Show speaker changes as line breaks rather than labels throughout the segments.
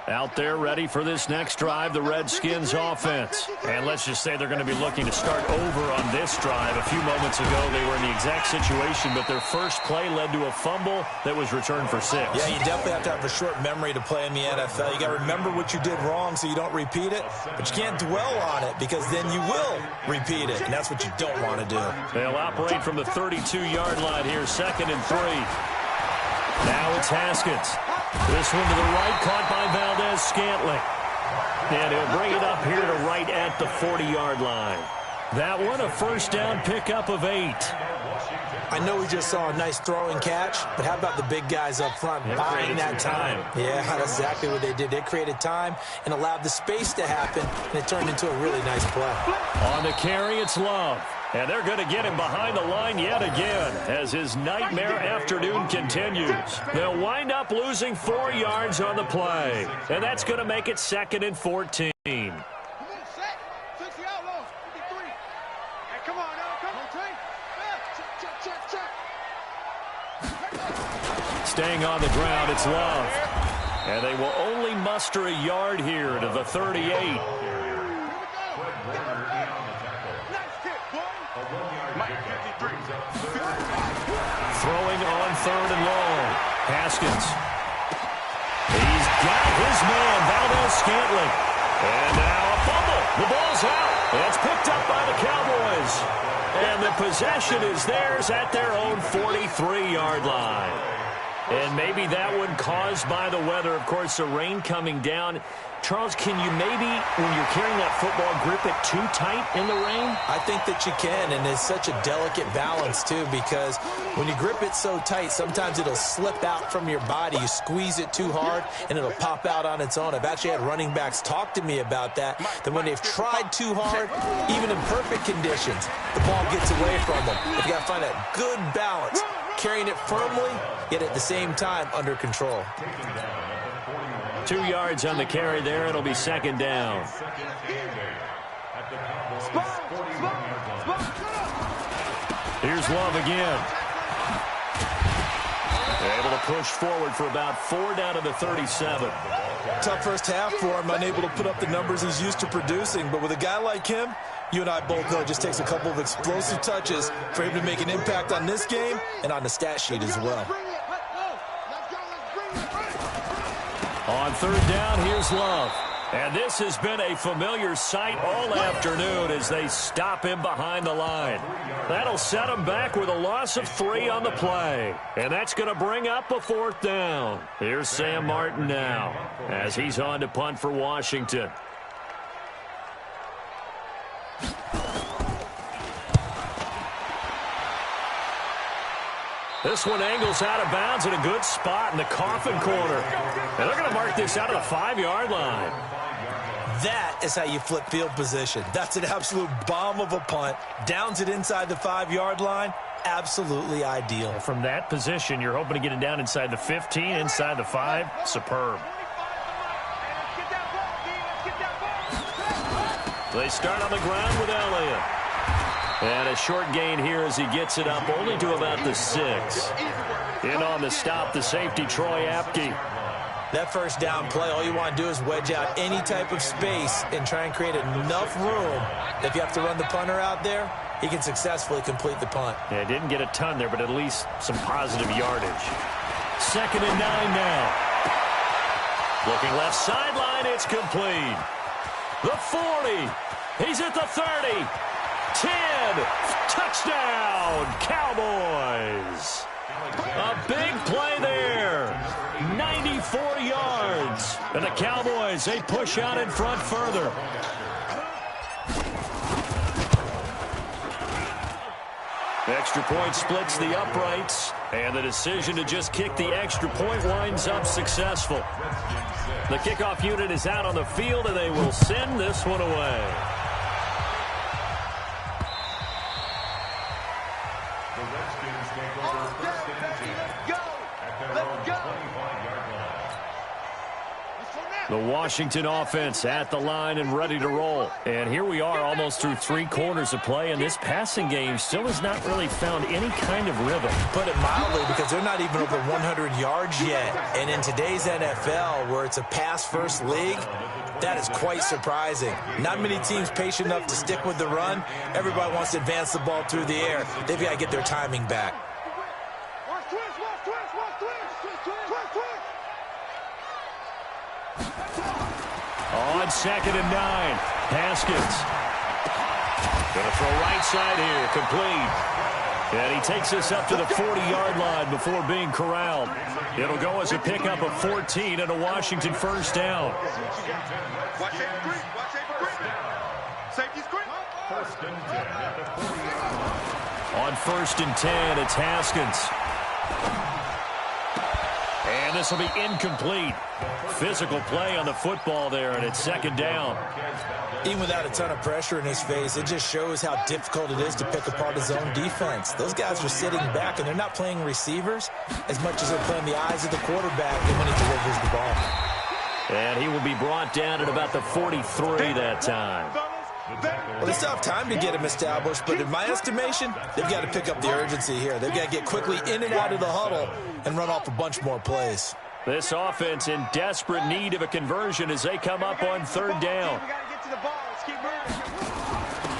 Out there ready for this next drive, the Redskins offense. And let's just say they're going to be looking to start over on this drive. A few moments ago, they were in the exact situation, but their first play led to a fumble that was returned for 6.
Yeah, you definitely have to have a short memory to play in the NFL. You got to remember what you did wrong so you don't repeat it, but you can't dwell on it because then you will repeat it, and that's what you don't want to do.
They'll operate from the 32-yard line here, 2nd and 3. Now it's Haskins. This one to the right, caught by Valdez-Scantling. And he'll bring it up here to right at the 40-yard line. That one, a first down pickup of 8.
I know we just saw a nice throwing catch, but how about the big guys up front buying that time? Yeah, that's exactly what they did. They created time and allowed the space to happen, and it turned into a really nice play.
On the carry, it's Love. And they're going to get him behind the line yet again as his nightmare afternoon continues. They'll wind up losing 4 yards on the play. And that's going to make it 2nd and 14. Staying on the ground, it's Love. And they will only muster a yard here to the 38. Throwing on 3rd and long. Haskins. He's got his man, Valdez-Scantling. And now a fumble. The ball's out. It's picked up by the Cowboys. And the possession is theirs at their own 43-yard line. And maybe that one caused by the weather. Of course, the rain coming down. Charles, can you maybe, when you're carrying that football, grip it too tight in the rain?
I think that you can, and it's such a delicate balance, too, because when you grip it so tight, sometimes it'll slip out from your body. You squeeze it too hard, and it'll pop out on its own. I've actually had running backs talk to me about that when they've tried too hard, even in perfect conditions, the ball gets away from them. But you got to find that good balance, carrying it firmly, yet at the same time under control.
2 yards on the carry there. It'll be 2nd down. Here's Love again. They're able to push forward for about 4 down to the 37.
Tough first half for him, unable to put up the numbers he's used to producing. But with a guy like him, you and I both know it just takes a couple of explosive touches for him to make an impact on this game and on the stat sheet as well.
On 3rd down, here's Love. And this has been a familiar sight all afternoon as they stop him behind the line. That'll set him back with a loss of 3 on the play. And that's going to bring up a 4th down. Here's Sam Martin now as he's on to punt for Washington. This one angles out of bounds in a good spot in the coffin corner. And they're going to mark this out of the 5-yard line.
That is how you flip field position. That's an absolute bomb of a punt. Downs it inside the 5-yard line. Absolutely ideal.
From that position, you're hoping to get it down inside the 15, inside the 5. Superb. They start on the ground with Elliott. And a short gain here as he gets it up only to about the 6. In on the stop, the safety, Troy Apke.
That first down play, all you want to do is wedge out any type of space and try and create enough room that if you have to run the punter out there, he can successfully complete the punt.
Yeah, didn't get a ton there, but at least some positive yardage. 2nd and 9 now. Looking left sideline, it's complete. The 40. He's at the 30. 10, touchdown, Cowboys. A big play there, 94 yards. And the Cowboys, they push out in front further. The extra point splits the uprights, and the decision to just kick the extra point winds up successful. The kickoff unit is out on the field, and they will send this one away. The Washington offense at the line and ready to roll. And here we are almost through 3 quarters of play, and this passing game still has not really found any kind of rhythm.
Put it mildly, because they're not even over 100 yards yet. And in today's NFL, where it's a pass-first league, that is quite surprising. Not many teams patient enough to stick with the run. Everybody wants to advance the ball through the air. They've got to get their timing back.
On 2nd and 9, Haskins. Going to throw right side here, complete. And he takes us up to the 40-yard line before being corralled. It'll go as a pickup of 14 and a Washington first down. On 1st and 10, it's Haskins. And this will be incomplete. Physical play on the football there, and it's 2nd down.
Even without a ton of pressure in his face, it just shows how difficult it is to pick apart his own defense. Those guys are sitting back, and they're not playing receivers as much as they're playing the eyes of the quarterback and when he delivers the ball.
And he will be brought down at about the 43 that time.
Well, they still have time to get him established, but in my estimation, they've got to pick up the urgency here. They've got to get quickly in and out of the huddle and run off a bunch more plays.
This offense in desperate need of a conversion as they come up on 3rd down.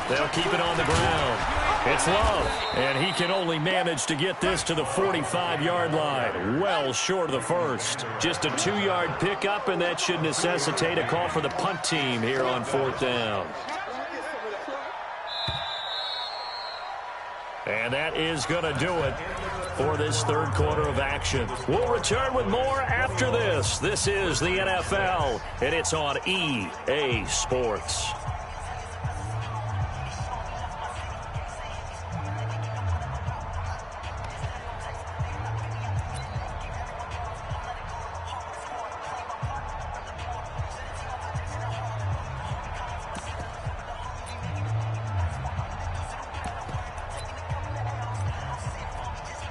They'll keep it on the ground. It's Love, and he can only manage to get this to the 45-yard line. Well short of the first. Just a 2-yard pickup, and that should necessitate a call for the punt team here on 4th down. And that is going to do it for this 3rd quarter of action. We'll return with more after this. This is the NFL, and it's on EA Sports.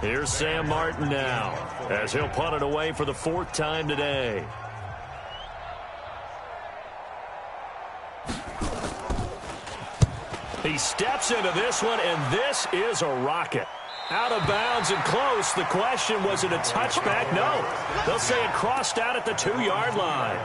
Here's Sam Martin now, as he'll punt it away for the 4th time today. He steps into this one, and this is a rocket. Out of bounds and close. The question, was it a touchback? No. They'll say it crossed out at the 2-yard line.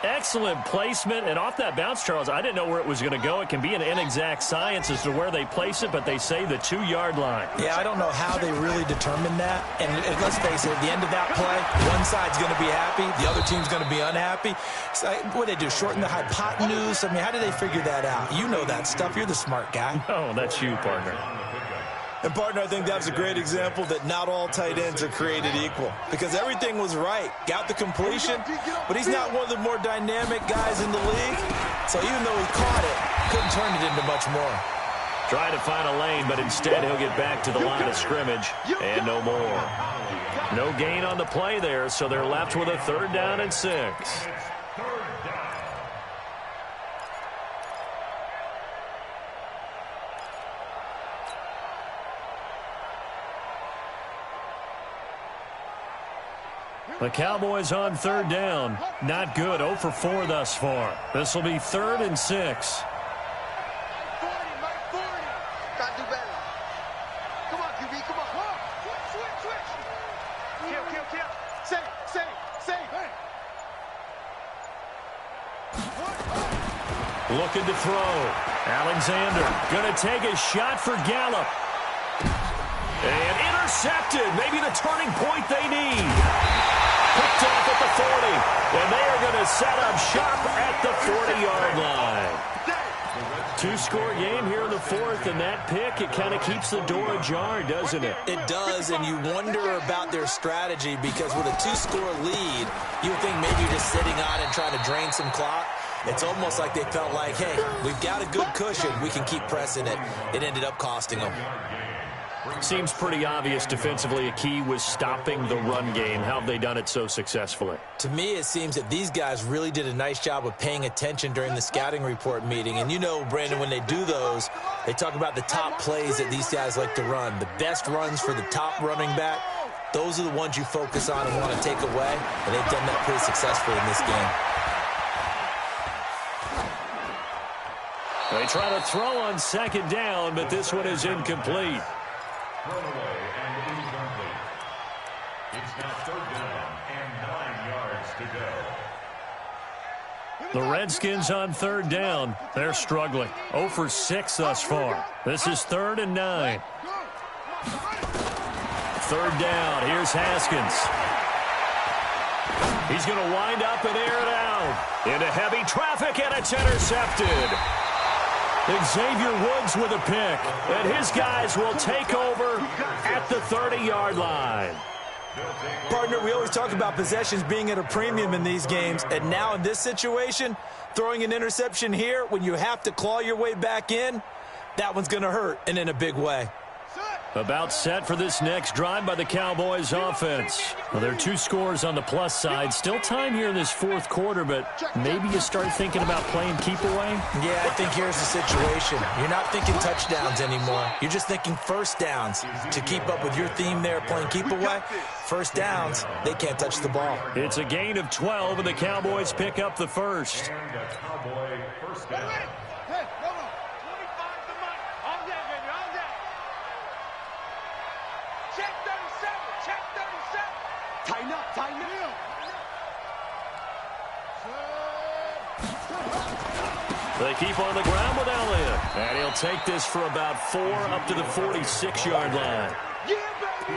Excellent placement, and off that bounce, Charles, I didn't know where it was going to go. It can be an inexact science as to where they place it, but they say the 2-yard line.
Yeah, I don't know how they really determine that. And let's face it, at the end of that play, one side's going to be happy, the other team's going to be unhappy. So, what do they do, shorten the hypotenuse? I mean, how do they figure that out? You know that stuff. You're the smart guy.
Oh, that's you, partner.
And, partner, I think that was a great example that not all tight ends are created equal. Because everything was right. Got the completion, but he's not one of the more dynamic guys in the league. So even though he caught it, couldn't turn it into much more.
Trying to find a lane, but instead he'll get back to the line of scrimmage and no more. No gain on the play there, so they're left with a 3rd down and 6. The Cowboys on 3rd down. Not good. 0 for 4 thus far. This will be 3rd and 6. Looking to throw. Alexander going to take a shot for Gallup. And intercepted. Maybe the turning point they need. Picked off at the 40, and they are going to set up shop at the 40-yard line. 2-score game here in the 4th, and that pick, it kind of keeps the door ajar, doesn't it?
It does, and you wonder about their strategy because with a 2-score lead, you would think maybe you're just sitting on and trying to drain some clock. It's almost like they felt like, hey, we've got a good cushion. We can keep pressing it. It ended up costing them.
Seems pretty obvious defensively a key was stopping the run game. How have they done it so successfully?
To me, it seems that these guys really did a nice job of paying attention during the scouting report meeting. And you know, Brandon, when they do those, they talk about the top plays that these guys like to run. The best runs for the top running back. those are the ones you focus on and want to take away, and they've done that pretty successfully in this game.
They try to throw on second down, but this one is incomplete.
Throwaway and incomplete. It's now third down and 9 yards to go.
The Redskins on third down. They're struggling. 0 for 6 thus far. This is 3rd and 9. Third down. Here's Haskins. He's going to wind up and air it out. Into heavy traffic, and it's intercepted. Xavier Woods with a pick, and his guys will take over at the 30-yard line.
Partner, we always talk about possessions being at a premium in these games, and now in this situation, throwing an interception here when you have to claw your way back in, that one's going to hurt, and in a big way.
About set for this next drive by the Cowboys offense. Well, there are 2 scores on the plus side. Still time here in this 4th quarter, but maybe you start thinking about playing keep away?
Yeah, I think here's the situation. You're not thinking touchdowns anymore. You're just thinking first downs. To keep up with your theme there, playing keep away, first downs, they can't touch the ball.
It's a gain of 12, and the Cowboys pick up the first.
And a Cowboy first down.
They keep on the ground with Elliott. And he'll take this for about 4 up to the 46-yard line.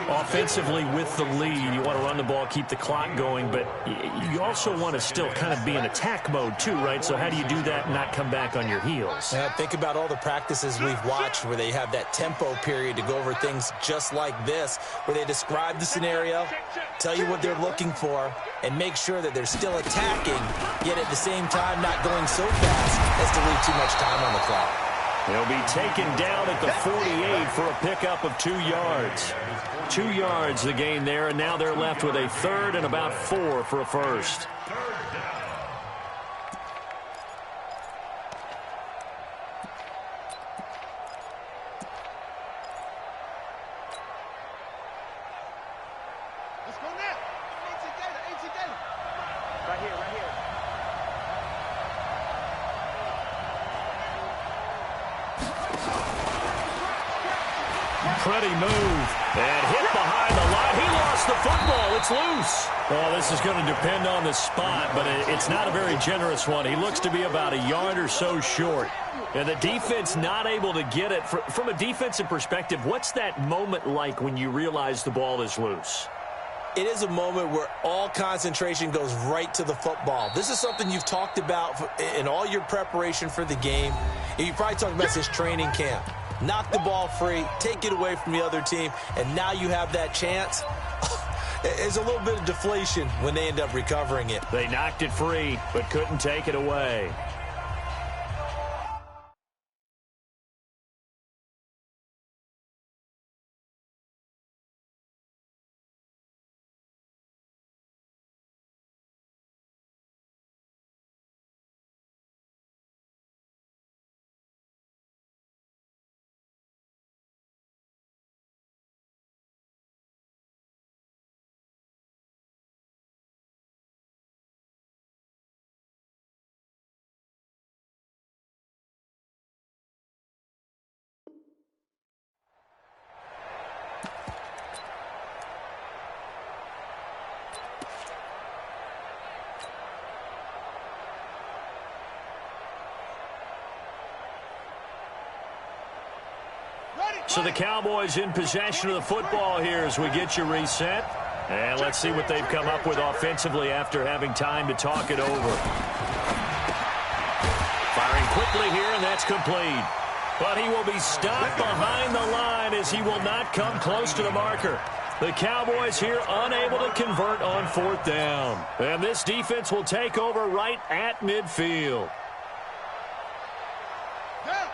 Offensively with the lead, you want to run the ball, keep the clock going, but you also want to still kind of be in attack mode too, right? So how do you do that and not come back on your heels?
Yeah, think about all the practices we've watched where they have that tempo period to go over things just like this, where they describe the scenario, tell you what they're looking for, and make sure that they're still attacking, yet at the same time not going so fast as to leave too much time on the clock.
They'll be taken down at the 48 for a pickup of 2 yards. 2 yards the gain there, and now they're left with a 3rd and about 4 for a first.
Let's go now. Right here, right here.
Pretty move. And hit behind the line. He lost the football. It's loose. Well, this is going to depend on the spot, but it's not a very generous one. He looks to be about a yard or so short. And the defense not able to get it. From a defensive perspective, what's that moment like when you realize the ball is loose?
It is a moment where all concentration goes right to the football. This is something you've talked about in all your preparation for the game. And you probably talked about this training camp. Knock the ball free, take it away from the other team, and now you have that chance. There's a little bit of deflation when they end up recovering it.
They knocked it free, but couldn't take it away. So the Cowboys in possession of the football here as we get you reset. And let's see what they've come up with offensively after having time to talk it over. Firing quickly here, and that's complete. But he will be stopped behind the line as he will not come close to the marker. The Cowboys here unable to convert on 4th down. And this defense will take over right at midfield.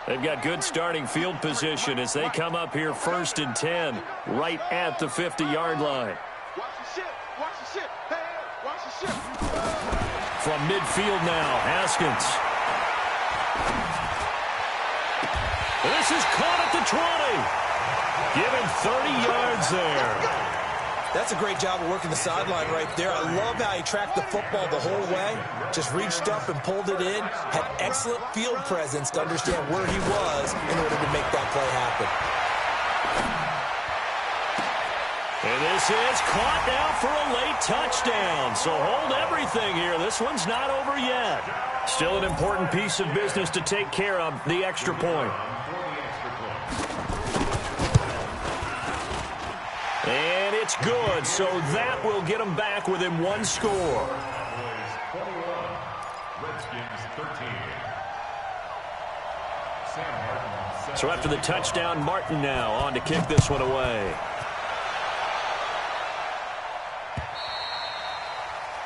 They've got good starting field position as they come up here 1st and 10, right at the 50-yard line. From midfield now, Haskins. This is caught at the 20. Give him 30 yards there.
That's a great job of working the sideline right there. I love how he tracked the football the whole way, just reached up and pulled it in, had excellent field presence to understand where he was in order to make that play happen.
And this is caught now for a late touchdown. So hold everything here. This one's not over yet. Still an important piece of business to take care of, the extra point. And it's good, so that will get them back within one score. So after the touchdown, Martin now on to kick this one away.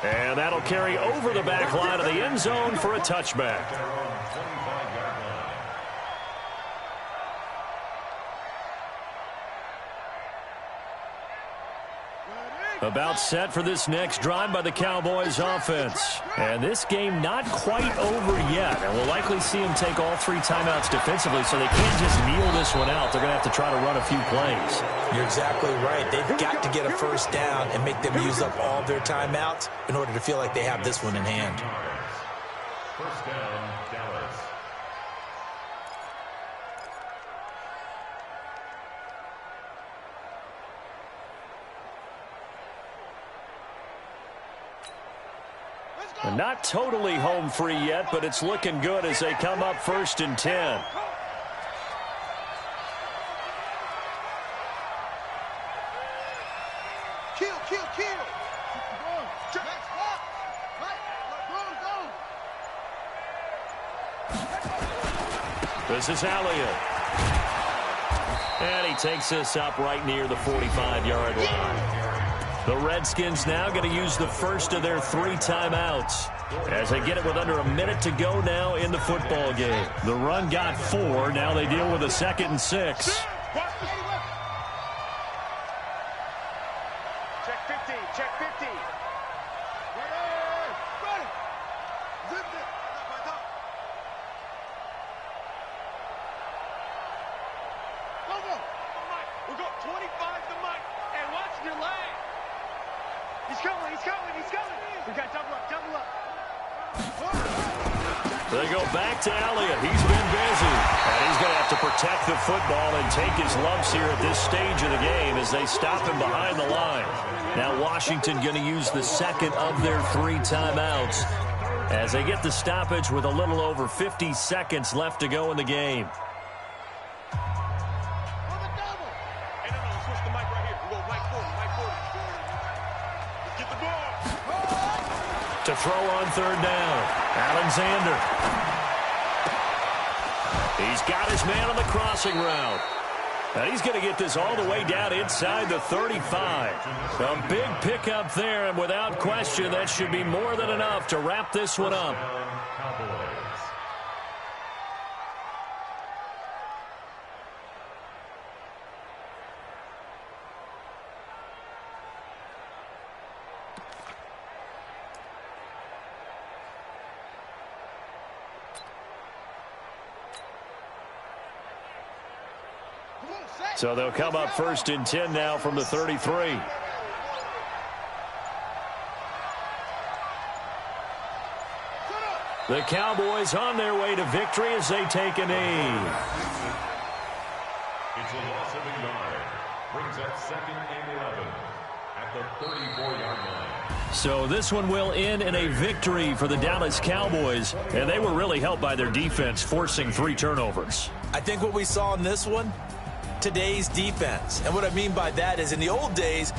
And that'll carry over the back line of the end zone for a touchback. About set for this next drive by the Cowboys offense. And this game not quite over yet. And we'll likely see them take all 3 timeouts defensively, so they can't just kneel this one out. They're going to have to try to run a few plays.
You're exactly right. They've got to get a first down and make them use up all their timeouts in order to feel like they have this one in hand.
First down, Dallas.
Not totally home free yet, but it's looking good as they come up 1st and 10.
Kill.
This is Elliott. And he takes this up right near the 45-yard line. The Redskins now going to use the first of their 3 timeouts as they get it with under a minute to go now in the football game. The run got 4. Now they deal with a 2nd and 6.
Check 50. Ready. Zip it. Go. We got 25 to Mike. And watch your leg. He's coming. We got double up.
They go back to Elliott. He's been busy. And he's going to have to protect the football and take his lumps here at this stage of the game as they stop him behind the line. Now Washington going to use the 2nd of their 3 timeouts as they get the stoppage with a little over 50 seconds left to go in the game. To throw on 3rd down, Alexander. He's got his man on the crossing route. And he's going to get this all the way down inside the 35. A big pickup there, and without question, that should be more than enough to wrap this one up. So they'll come up 1st and 10 now from the 33. The Cowboys on their way to victory as they take a knee.
It's a loss of a yard. Brings up 2nd and 11 at the 34-yard line.
So this one will end in a victory for the Dallas Cowboys, and they were really helped by their defense, forcing 3 turnovers.
I think what we saw in this one, today's defense. And what I mean by that is in the old days,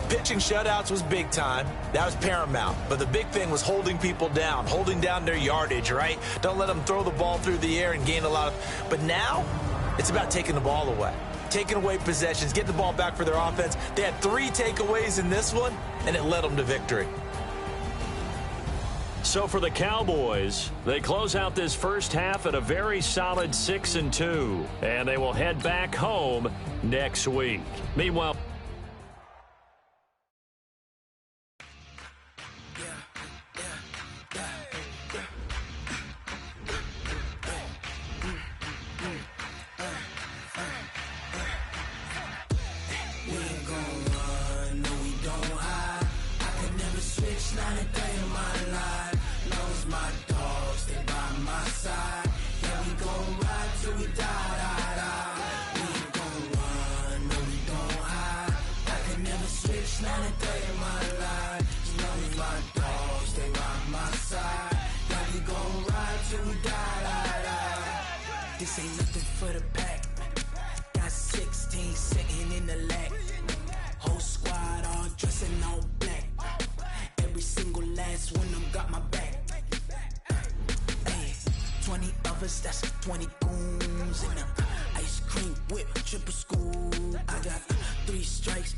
pitching shutouts was big time. That was paramount. But the big thing was holding people down, holding down their yardage, right? Don't let them throw the ball through the air and gain a lot of... But now, it's about taking the ball away. Taking away possessions, getting the ball back for their offense. They had 3 takeaways in this one, and it led them to victory.
So for the Cowboys, they close out this first half at a very solid 6-2, and they will head back home next week. Meanwhile,
This ain't nothing for the pack. Got 16 sitting in the lap. Whole squad all dressing all black. Every single last one of them got my back. Hey, 20 of us, that's 20 goons in the ice cream whip, triple school. I got 3 strikes,